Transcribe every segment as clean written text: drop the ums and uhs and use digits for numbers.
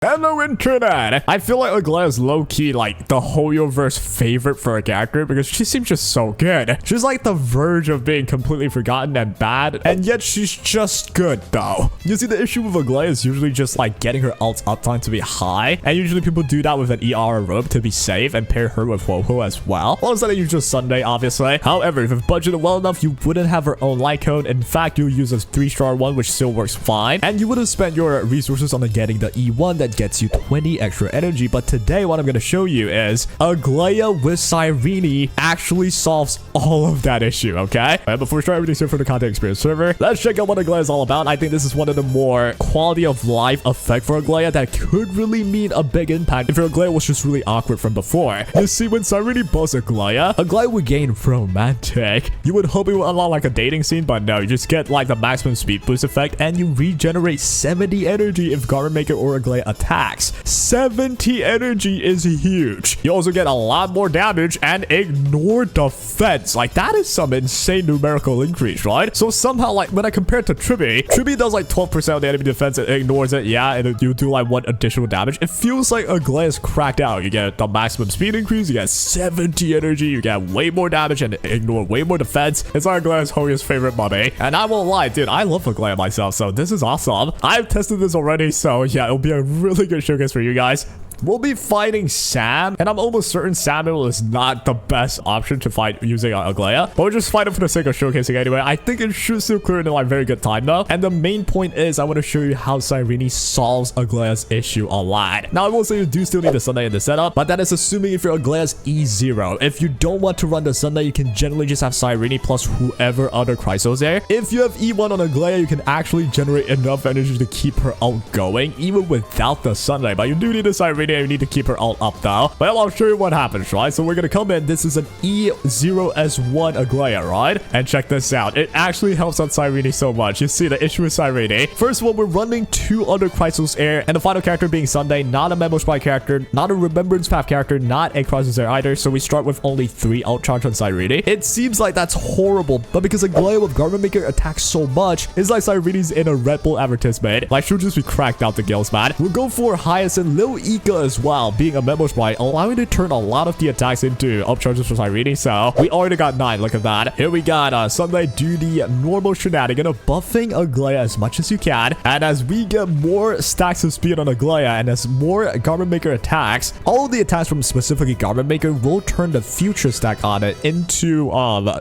Hello internet! I feel like Aglaea is low-key like the Hoyoverse favorite for a character because she seems just so good. She's like the verge of being completely forgotten and bad, and yet she's just good though. You see, the issue with Aglaea is usually just like getting her ult's uptime to be high, and usually people do that with an ER rope to be safe and pair her with Woho as well. All of a sudden you use Sunday, obviously. However, if it's budgeted well enough, you wouldn't have her own light cone. In fact, you'll use a 3-star one, which still works fine, and you would have spent your resources on getting the E1 that gets you 20 extra energy. But today what I'm going to show you is Aglaea with Cyrene actually solves all of that issue, okay? But before we start everything here for the content experience server, let's check out what Aglaea is all about. I think this is one of the more quality of life effect for Aglaea that could really mean a big impact if your Aglaea was just really awkward from before. You see, when Cyrene busts Aglaea would gain romantic. You would hope it would unlock like a dating scene, but no, you just get like the maximum speed boost effect, and you regenerate 70 energy if Garment Maker or Aglaea attacks. 70 energy is huge. You also get a lot more damage and ignore defense. Like, that is some insane numerical increase, right? So somehow, like, when I compare it to Tribi does like 12% of the enemy defense. It ignores it, yeah, and you do like 1 additional damage. It feels like Aglaea's cracked out. You get the maximum speed increase, you get 70 energy, you get way more damage and ignore way more defense. It's like Aglaea's Hoyo's favorite mummy. And I won't lie, dude, I love Aglaea myself, so this is awesome. I've tested this already, so yeah, it'll be a really good showcase for you guys. We'll be fighting Sam, and I'm almost certain Samuel is not the best option to fight using Aglaea, but we'll just fight him for the sake of showcasing anyway. I think it should still clear in a very good time though. And the main point is I want to show you how Cyrene solves Aglaea's issue a lot. Now, I will say you do still need the Sunday in the setup, but that is assuming if your Aglaea's E0. If you don't want to run the Sunday, you can generally just have Cyrene plus whoever other Chrysos there. If you have E1 on Aglaea, you can actually generate enough energy to keep her ult going, even without the Sunday. But you do need a Cyrene. You need to keep her ult up though. But I'll show you what happens, right? So we're gonna come in. This is an E0S1 Aglaea, right? And check this out. It actually helps on Cyrene so much. You see the issue with Cyrene. First of all, we're running 2 other Chrysos Air, and the final character being Sunday, not a Memo Spy character, not a Remembrance Path character, not a Chrysos Air either. So we start with only 3 ult charge on Cyrene. It seems like that's horrible, but because Aglaea with Garment Maker attacks so much, it's like Cyrene's in a Red Bull advertisement. Like, she'll just be cracked out the gills, man. We'll go for Hyacinth, Lil Ika as well, being a Memo Spy, allowing to turn a lot of the attacks into up charges for Cyrene. So we already got 9. Look at that. Here we got Sunday do the normal shenanigan of buffing Aglaea as much as you can. And as we get more stacks of speed on Aglaea and as more Garment Maker attacks, all of the attacks from specifically Garment Maker will turn the future stack on it into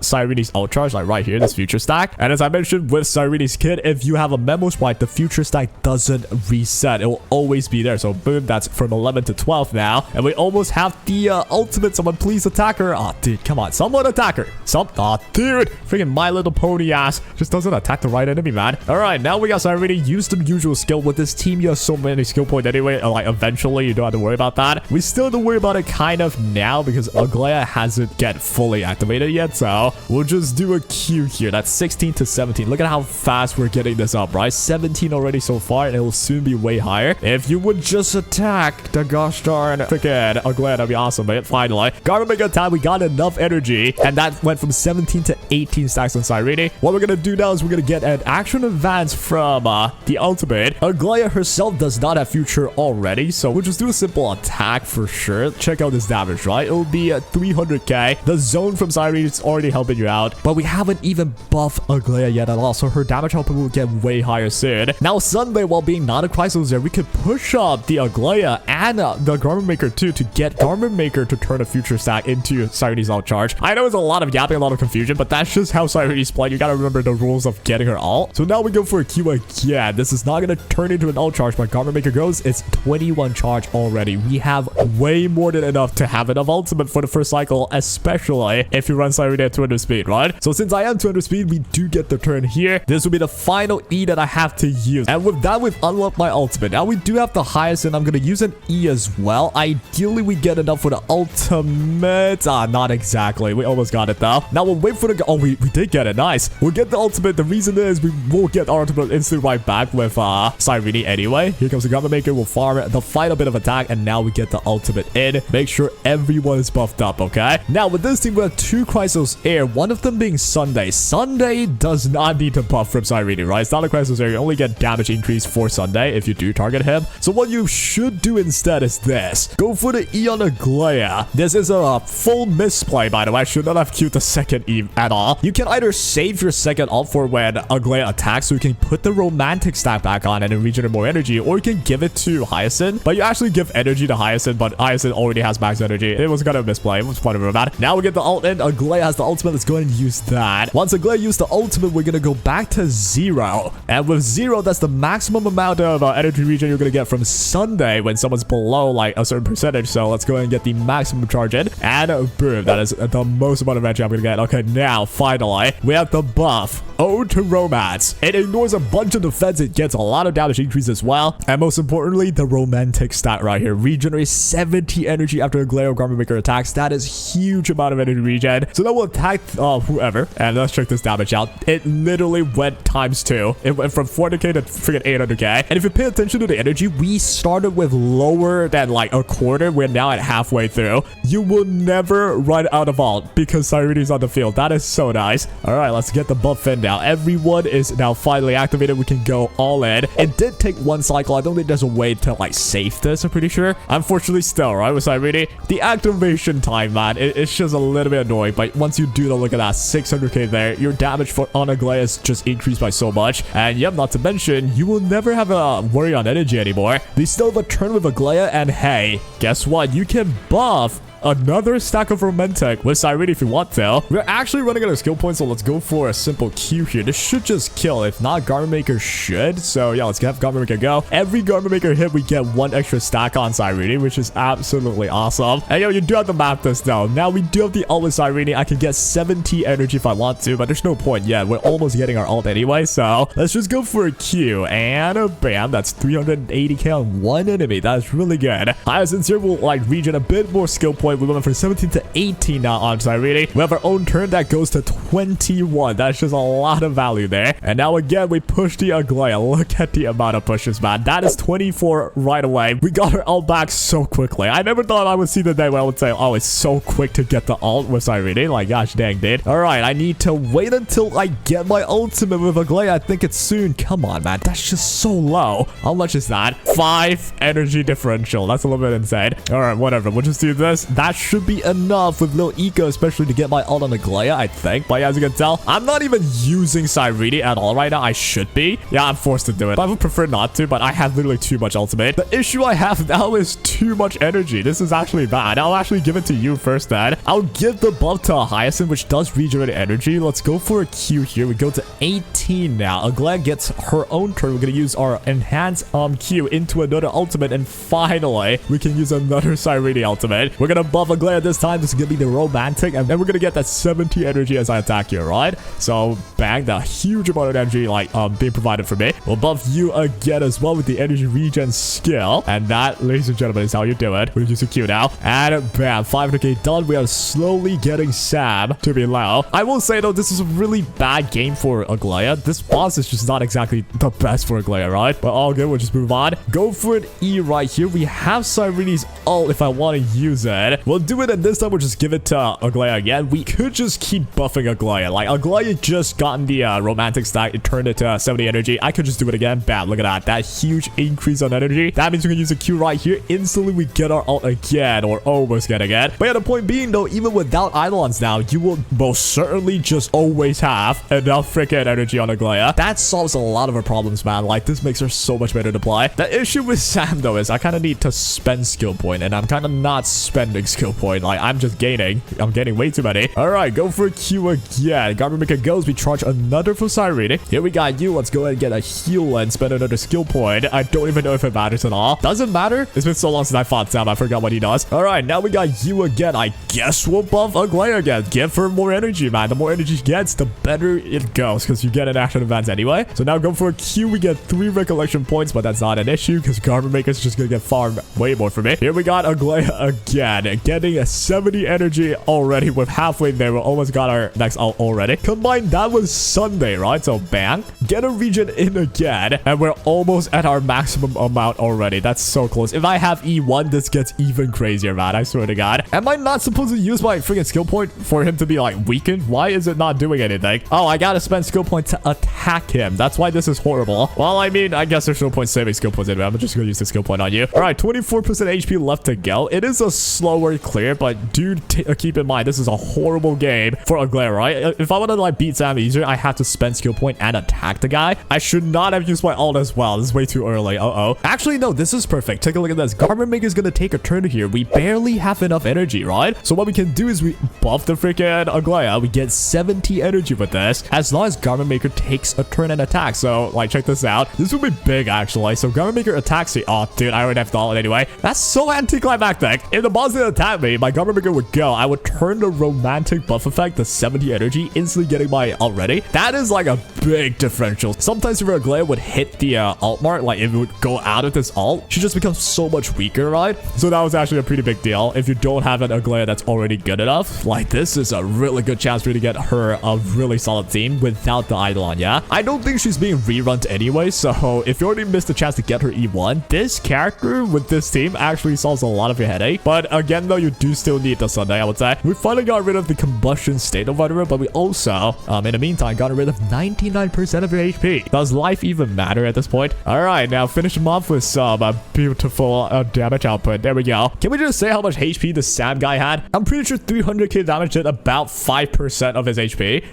Cyrene's ult charge, like right here, this future stack. And as I mentioned with Cyrene's kit, if you have a Memo Spy, the future stack doesn't reset. It will always be there. So boom, that's from 11 to 12 now, and we almost have the ultimate. Someone please attack her. Oh dude, come on, someone attack her. Oh dude, freaking My Little Pony ass just doesn't attack the right enemy, man. All right, now we got Cyrene. Use the usual skill. With this team, you have so many skill points anyway, like eventually you don't have to worry about that. We still have to worry about it kind of now because Aglaea hasn't get fully activated yet, so we'll just do a Q here. That's 16 to 17. Look at how fast we're getting this up, right? 17 already so far, and it will soon be way higher. If you would just attack the gosh darn freaking Aglaea, that'd be awesome, man. Finally, Garment Maker time, we got enough energy, and that went from 17 to 18 stacks on Cyrene. What we're gonna do now is we're gonna get an action advance from the ultimate. Aglaea herself does not have future already, so we'll just do a simple attack for sure. Check out this damage, right? It'll be 300k. The zone from Cyrene is already helping you out, but we haven't even buffed Aglaea yet at all, so her damage output will get way higher soon. Now Sunday, while being not a Chrysos there, we could push up the Aglaea and the Garment Maker too to get Garment Maker to turn a future stack into Cyrene's ult charge. I know it's a lot of yapping, a lot of confusion, but that's just how Cyrene's playing. You gotta remember the rules of getting her ult. So now we go for a Q again. This is not gonna turn into an ult charge, but Garment Maker goes. It's 21 charge already. We have way more than enough to have enough ultimate for the first cycle, especially if you run Cyrene at 200 speed, right? So since I am 200 speed, we do get the turn here. This will be the final E that I have to use. And with that, we've unlocked my ultimate. Now we do have the highest, and I'm gonna use an E as well. Ideally, we get enough for the ultimate. Not exactly. We almost got it though. Now we'll wait for the... Oh, we did get it. Nice. We'll get the ultimate. The reason is we will get our ultimate instantly right back with Cyrene anyway. Here comes the Garment Maker. We'll farm the final bit of attack, and now we get the ultimate in. Make sure everyone is buffed up, okay? Now with this team, we have 2 Chrysos Air, one of them being Sunday. Sunday does not need to buff from Cyrene, right? It's not a Chrysos Air. You only get damage increase for Sunday if you do target him. So what you should do instead is this. Go for the E on Aglaea. This is a full misplay, by the way. I should not have queued the second E at all. You can either save your second ult for when Aglaea attacks, so you can put the romantic stack back on and then regenerate more energy, or you can give it to Hyacinth. But you actually give energy to Hyacinth, but Hyacinth already has max energy. It was kind of a misplay. It was fun about it. Now we get the ult in. Aglaea has the ultimate. Let's go ahead and use that. Once Aglaea used the ultimate, we're gonna go back to 0. And with 0, that's the maximum amount of energy regen you're gonna get from Sunday when someone's below like a certain percentage. So let's go ahead and get the maximum charge in. And boom, that is the most amount of energy I'm gonna get. Okay, now finally we have the buff Ode to Romance. It ignores a bunch of defense. It gets a lot of damage increase as well. And most importantly, the romantic stat right here regenerates 70 energy after Aglaea Garment Maker attacks. That is huge amount of energy regen. So that will attack whoever. And let's check this damage out. It literally went ×2. It went from 400k to freaking 800k. And if you pay attention to the energy, we started with lower than like a quarter. We're now at halfway through. You will never run out of ult because Cyrene is on the field. That is so nice. All right, let's get the buff in now. Everyone is now finally activated. We can go all in. It did take 1 cycle. I don't think there's a way to like save this, I'm pretty sure. Unfortunately, still, right, with Cyrene, the activation time, man, it's just a little bit annoying. But once you do the look at that 600k there, your damage for on Aglaea is just increased by so much. And yep, not to mention, you will never have a worry on energy anymore. They still have a turn with Aglaea, and hey, guess what? You can buff another stack of romantic with Cyrene if you want to. We're actually running out of skill points, so let's go for a simple Q here. This should just kill. If not, Garment Maker should. So yeah, let's have Garment Maker go. Every Garment Maker hit, we get 1 extra stack on Cyrene, which is absolutely awesome. And yo, you do have to map this though. Now we do have the ult with Cyrene. I can get 70 energy if I want to, but there's no point yet. We're almost getting our ult anyway, so let's just go for a Q. And bam, that's 380k on 1 enemy. That's really good. Hyacinth here will like regen a bit more skill point. We went from 17 to 18 now on Cyrene. We have our own turn that goes to 21. That's just a lot of value there. And now again, we push the Aglaea. Look at the amount of pushes, man. That is 24 right away. We got our ult back so quickly. I never thought I would see the day where I would say, oh, it's so quick to get the ult with Cyrene. Like, gosh dang, dude. All right, I need to wait until I get my ultimate with Aglaea. I think it's soon. Come on, man. That's just so low. How much is that? 5 energy differential. That's a little bit insane. All right, whatever. We'll just do this. That should be enough with little eco, especially to get my ult on Aglaea, I think. But yeah, as you can tell, I'm not even using Cyrene at all right now. I should be. Yeah, I'm forced to do it. I would prefer not to, but I have literally too much ultimate. The issue I have now is too much energy. This is actually bad. I'll actually give it to you first then. I'll give the buff to Hyacinth, which does regenerate energy. Let's go for a Q here. We go to 18 now. Aglaea gets her own turn. We're going to use our enhanced Q into another ultimate, and finally, we can use another Cyrene ultimate. We're going to buff Aglaea this time. This is going to be the romantic, and then we're going to get that 70 energy as I attack you, right? So, bang, the huge amount of energy, like, being provided for me. We'll buff you again as well with the energy regen skill, and that, ladies and gentlemen, is how you do it. We'll use a Q now, and bam, 500k done. We are slowly getting Sam to be low. I will say, though, this is a really bad game for Aglaea. This boss is just not exactly the best for Aglaea, right? But all good, we'll just move on. Go for an E right here. We have Cyrene's ult if I want to use it. We'll do it, and this time we'll just give it to Aglaea again. We could just keep buffing Aglaea. Like, Aglaea just gotten the romantic stack. It turned it to 70 energy. I could just do it again. Bam, look at that. That huge increase on energy. That means we can use a Q right here. Instantly, we get our ult again, or almost get again. But yeah, the point being, though, even without Eidolons now, you will most certainly just always have enough freaking energy on Aglaea. That solves a lot of our problems, man. Like, this makes her so much better to play. The issue with Sam, though, is I kind of need to spend skill point, and I'm kind of not spending skill point. Like, I'm just gaining. I'm getting way too many. All right, go for a Q again. Garment Maker goes. We charge another for Cyrene. Here we got you. Let's go ahead and get a heal and spend another skill point. I don't even know if it matters at all. Doesn't matter. It's been so long since I fought Sam. I forgot what he does. All right, now we got you again. I guess we'll buff Aglaea again. Give her more energy, man. The more energy she gets, the better it goes because you get an action advance anyway. So now go for a Q. We get 3 recollection points, but that's not an issue because Garment Maker is just going to get far way more for me. Here we got Aglaea again. Getting a 70 energy already. We're halfway there. We almost got our next ult already. Combined that was Sunday, right? So bang. Get a region in again. And we're almost at our maximum amount already. That's so close. If I have E1, this gets even crazier, man. I swear to God. Am I not supposed to use my freaking skill point for him to be like weakened? Why is it not doing anything? Oh, I gotta spend skill point to attack him. That's why this is horrible. Well, I mean, I guess there's no point saving skill points anyway. I'm just gonna use the skill point on you. All right, 24% HP left to go. It is a slower clear, but dude, keep in mind, this is a horrible game for Aglaea, right? If I want to like beat Sam easier, I have to spend skill point and attack the guy. I should not have used my ult as well. This is way too early. Actually, no, this is perfect. Take a look at this. Garment Maker is gonna take a turn here. We barely have enough energy, right? So what we can do is we buff the freaking Aglaea. We get 70 energy with this as long as Garment Maker takes a turn and attack. So like, check this out. This would be big actually. So Garment Maker attacks me. Oh, dude, I already have the ult anyway. That's so anticlimactic. If the boss didn't attack me, my Garment Maker would go. I would turn the romantic buff effect to 70 energy, instantly getting my ult ready. That is like a big differential. Sometimes if Aglaea would hit the ult mark, like if it would go out of this ult, she just becomes so much weaker, right? So that was actually a pretty big deal. If you don't have an Aglaea that's already good enough, like this is a really good chance for you to get her a really solid team without the Eidolon, yeah? I don't think she's being rerun anyway, so if you already missed the chance to get her E1, this character with this team actually solves a lot of your headache. But again, though, you do still need the Sunday, I would say. We finally got rid of the combustion state of Vitamin, but we also, in the meantime, got rid of 99% of your HP. Does life even matter at this point? All right, now finish him off with some beautiful damage output. There we go. Can we just say how much HP the Sam guy had? I'm pretty sure 300k damage did about 5% of his HP.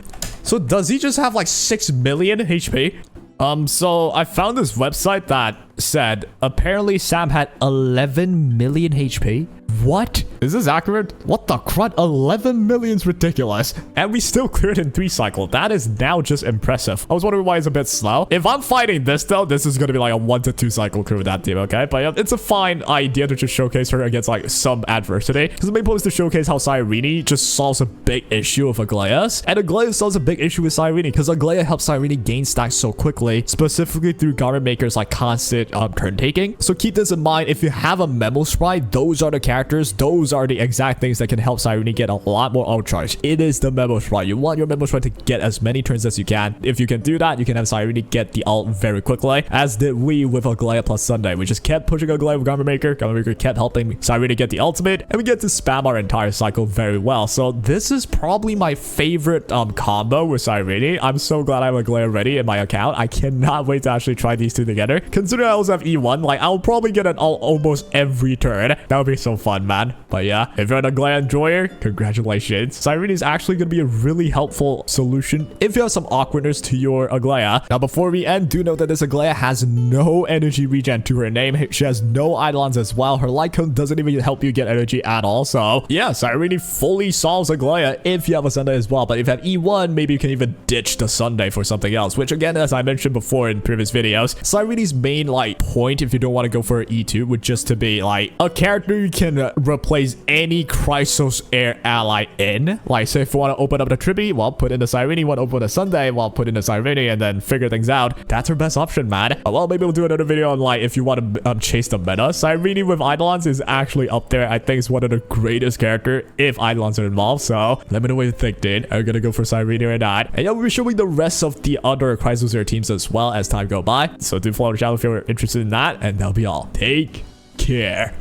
So does he just have like 6 million HP? So I found this website that said apparently Sam had 11 million HP. What? Is this accurate? What the crud? 11 million's ridiculous. And we still cleared in 3 cycles. That is now just impressive. I was wondering why it's a bit slow. If I'm fighting this though, this is going to be like a 1 to 2 cycle clear with that team, okay? But yeah, it's a fine idea to just showcase her against like some adversity. Because the main point is to showcase how Cyrene just solves a big issue with Aglaea's. And Aglaea solves a big issue with Cyrene because Aglaea helps Cyrene gain stacks so quickly, specifically through Garment Maker's like constant turn taking. So keep this in mind. If you have a Memo Sprite, those are the characters. Those are the exact things that can help Cyrene get a lot more ult charge. It is the Memo Sprite. You want your Memo Sprite to get as many turns as you can. If you can do that, you can have Cyrene get the ult very quickly, as did we with Aglaea plus Sunday. We just kept pushing Aglaea with Garment Maker. Garment Maker kept helping Cyrene get the ultimate, and we get to spam our entire cycle very well. So this is probably my favorite combo with Cyrene. I'm so glad I have Aglaea ready in my account. I cannot wait to actually try these two together. Considering I also have E1, like I'll probably get an ult almost every turn. That would be so fun, man. But yeah, if you're an Aglaea enjoyer, congratulations. Cyrene is actually going to be a really helpful solution if you have some awkwardness to your Aglaea. Now, before we end, do note that this Aglaea has no energy regen to her name. She has no Eidolons as well. Her light cone doesn't even help you get energy at all. So yeah, Cyrene fully solves Aglaea if you have a Sunday as well. But if you have E1, maybe you can even ditch the Sunday for something else, which again, as I mentioned before in previous videos, Cyrene's main like point, if you don't want to go for an E2, would just to be like a character you can replace any Chrysos Air ally in. Like, say if you want to open up the Trippy, well, put in the Cyrene. You want to open a Sunday, well, put in the Cyrene and then figure things out. That's her best option, man. Well, maybe we'll do another video on like if you want to chase the meta. Cyrene with Eidolons is actually up there. I think it's one of the greatest character if Eidolons are involved. So let me know what you think, dude. Are you gonna go for Cyrene or not? And yeah, we'll be showing the rest of the other Chrysos Air teams as well as time go by. So do follow the channel if you're interested in that. And that'll be all. Take care.